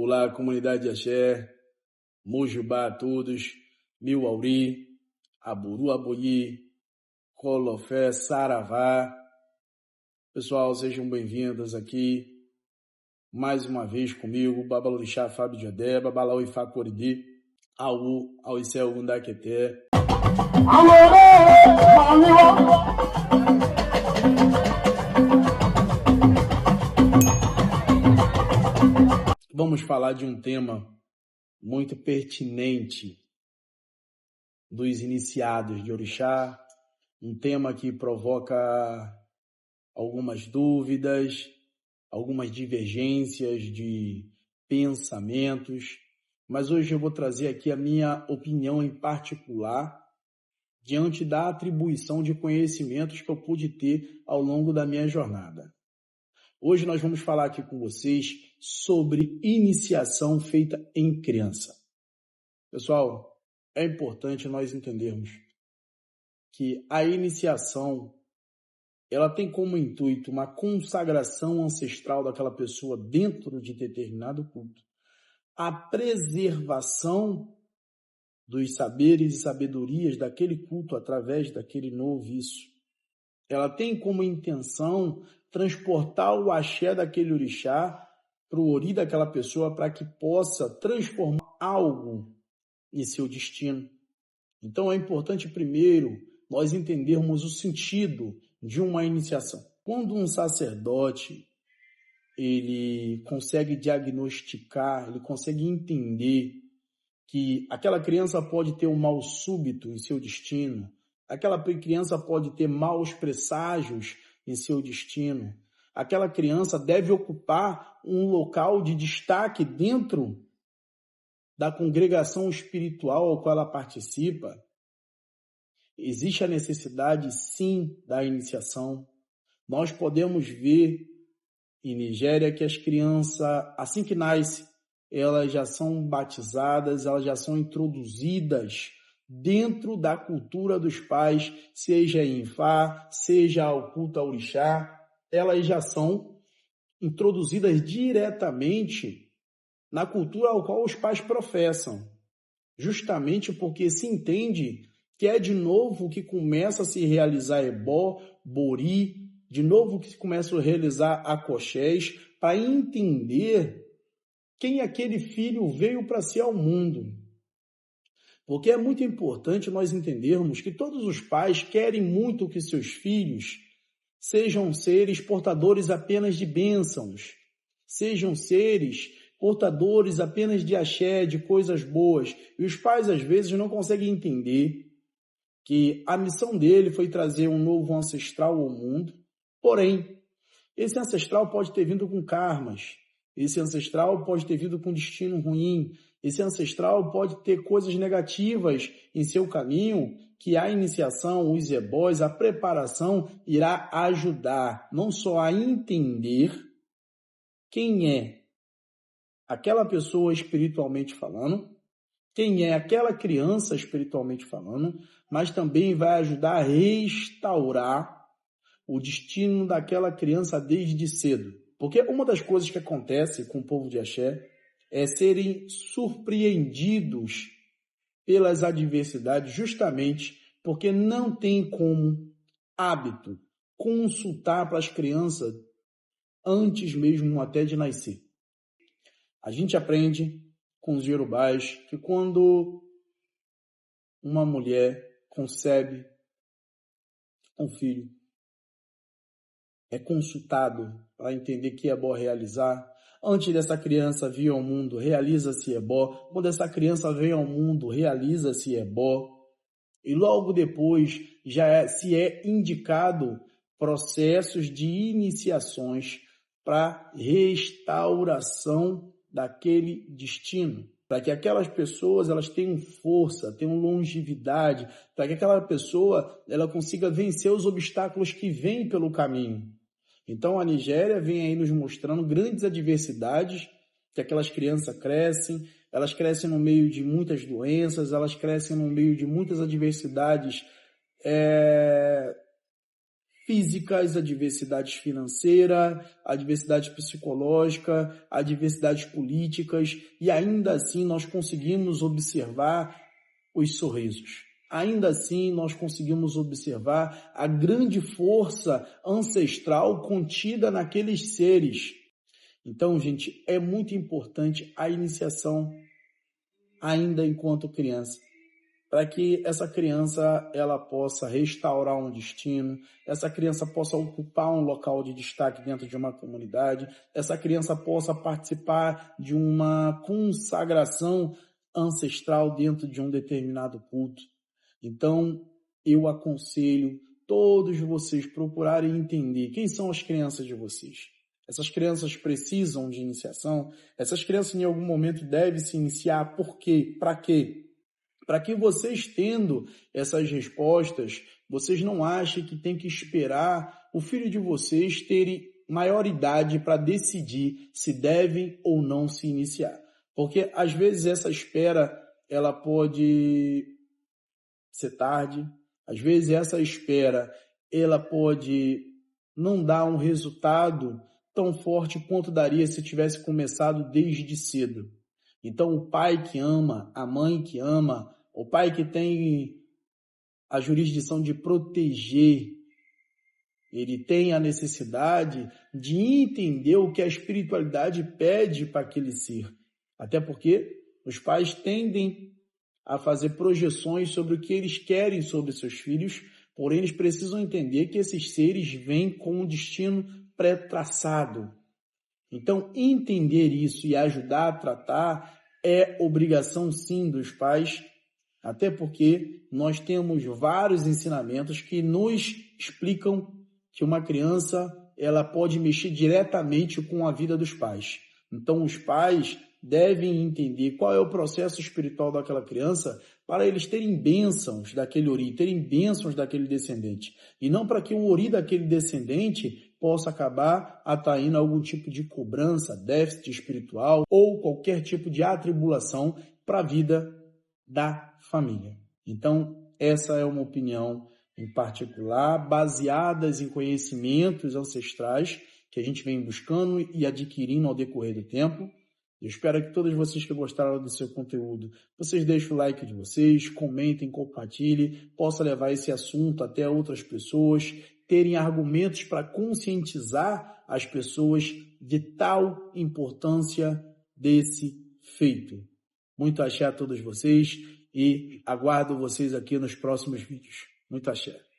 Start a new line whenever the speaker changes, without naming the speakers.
Olá, comunidade de Axé, Mojubá a todos, Mil Auri, Aburu Aboyi, Colofé, Saravá. Pessoal, sejam bem-vindos aqui, mais uma vez comigo, Babalorixá Fábio de Odé, Babalau Ifá Coridi, Aú, Auicel Gundaqueté. Vamos falar de um tema muito pertinente dos iniciados de Orixá, um tema que provoca algumas dúvidas, algumas divergências de pensamentos, mas hoje eu vou trazer aqui a minha opinião em particular diante da atribuição de conhecimentos que eu pude ter ao longo da minha jornada. Hoje nós vamos falar aqui com vocês sobre iniciação feita em criança. Pessoal, é importante nós entendermos que a iniciação ela tem como intuito uma consagração ancestral daquela pessoa dentro de determinado culto, a preservação dos saberes e sabedorias daquele culto através daquele noviço. Ela tem como intenção transportar o axé daquele orixá para o ori daquela pessoa para que possa transformar algo em seu destino. Então é importante primeiro nós entendermos o sentido de uma iniciação. Quando um sacerdote ele consegue diagnosticar, ele consegue entender que aquela criança pode ter um mal súbito em seu destino, aquela criança pode ter maus presságios em seu destino, aquela criança deve ocupar um local de destaque dentro da congregação espiritual ao qual ela participa. Existe a necessidade, sim, da iniciação. Nós podemos ver em Nigéria que as crianças, assim que nascem, elas já são batizadas, elas já são introduzidas dentro da cultura dos pais, seja em Ifá, seja ao culto ao orixá, elas já são introduzidas diretamente na cultura ao qual os pais professam, justamente porque se entende que é de novo que começa a se realizar ebó, bori, de novo que se começa a realizar akoxés, para entender quem aquele filho veio para ser ao mundo. Porque é muito importante nós entendermos que todos os pais querem muito que seus filhos sejam seres portadores apenas de bênçãos, sejam seres portadores apenas de axé, de coisas boas. E os pais, às vezes, não conseguem entender que a missão dele foi trazer um novo ancestral ao mundo. Porém, esse ancestral pode ter vindo com karmas, esse ancestral pode ter vindo com destino ruim, esse ancestral pode ter coisas negativas em seu caminho, que a iniciação, os ebós, a preparação irá ajudar não só a entender quem é aquela pessoa espiritualmente falando, quem é aquela criança espiritualmente falando, mas também vai ajudar a restaurar o destino daquela criança desde cedo. Porque uma das coisas que acontece com o povo de Axé é serem surpreendidos pelas adversidades, justamente porque não tem como hábito consultar para as crianças antes mesmo até de nascer. A gente aprende com os iorubás que quando uma mulher concebe um filho, é consultado para entender que ebó realizar. Antes dessa criança vir ao mundo, realiza-se ebó. Quando essa criança vem ao mundo, realiza-se ebó. E logo depois se é indicado processos de iniciações para restauração daquele destino, para que aquelas pessoas elas tenham força, tenham longevidade, para que aquela pessoa ela consiga vencer os obstáculos que vêm pelo caminho. Então a Nigéria vem aí nos mostrando grandes adversidades que aquelas crianças crescem, elas crescem no meio de muitas doenças, elas crescem no meio de muitas adversidades físicas, adversidades financeiras, adversidades psicológicas, adversidades políticas, e ainda assim nós conseguimos observar os sorrisos. Ainda assim nós conseguimos observar a grande força ancestral contida naqueles seres. Então, gente, é muito importante a iniciação ainda enquanto criança, para que essa criança ela possa restaurar um destino, essa criança possa ocupar um local de destaque dentro de uma comunidade, essa criança possa participar de uma consagração ancestral dentro de um determinado culto. Então, eu aconselho todos vocês procurarem entender quem são as crianças de vocês. Essas crianças precisam de iniciação, essas crianças em algum momento devem se iniciar. Por quê? Para quê? Para que vocês, tendo essas respostas, vocês não achem que tem que esperar o filho de vocês terem maior idade para decidir se devem ou não se iniciar. Porque, às vezes, essa espera ela pode ser tarde, às vezes essa espera ela pode não dar um resultado tão forte quanto daria se tivesse começado desde cedo. Então, o pai que ama, a mãe que ama, o pai que tem a jurisdição de proteger, ele tem a necessidade de entender o que a espiritualidade pede para aquele ser. Até porque os pais tendem a fazer projeções sobre o que eles querem sobre seus filhos, porém eles precisam entender que esses seres vêm com um destino pré-traçado. Então, entender isso e ajudar a tratar é obrigação, sim, dos pais, até porque nós temos vários ensinamentos que nos explicam que uma criança ela pode mexer diretamente com a vida dos pais. Então, os pais devem entender qual é o processo espiritual daquela criança para eles terem bênçãos daquele ori, terem bênçãos daquele descendente. E não para que o ori daquele descendente possa acabar atraindo algum tipo de cobrança, déficit espiritual ou qualquer tipo de atribulação para a vida da família. Então, essa é uma opinião em particular, baseadas em conhecimentos ancestrais que a gente vem buscando e adquirindo ao decorrer do tempo. Eu espero que todos vocês que gostaram do seu conteúdo, vocês deixem o like de vocês, comentem, compartilhem, possa levar esse assunto até outras pessoas, terem argumentos para conscientizar as pessoas de tal importância desse feito. Muito axé a todos vocês e aguardo vocês aqui nos próximos vídeos. Muito axé.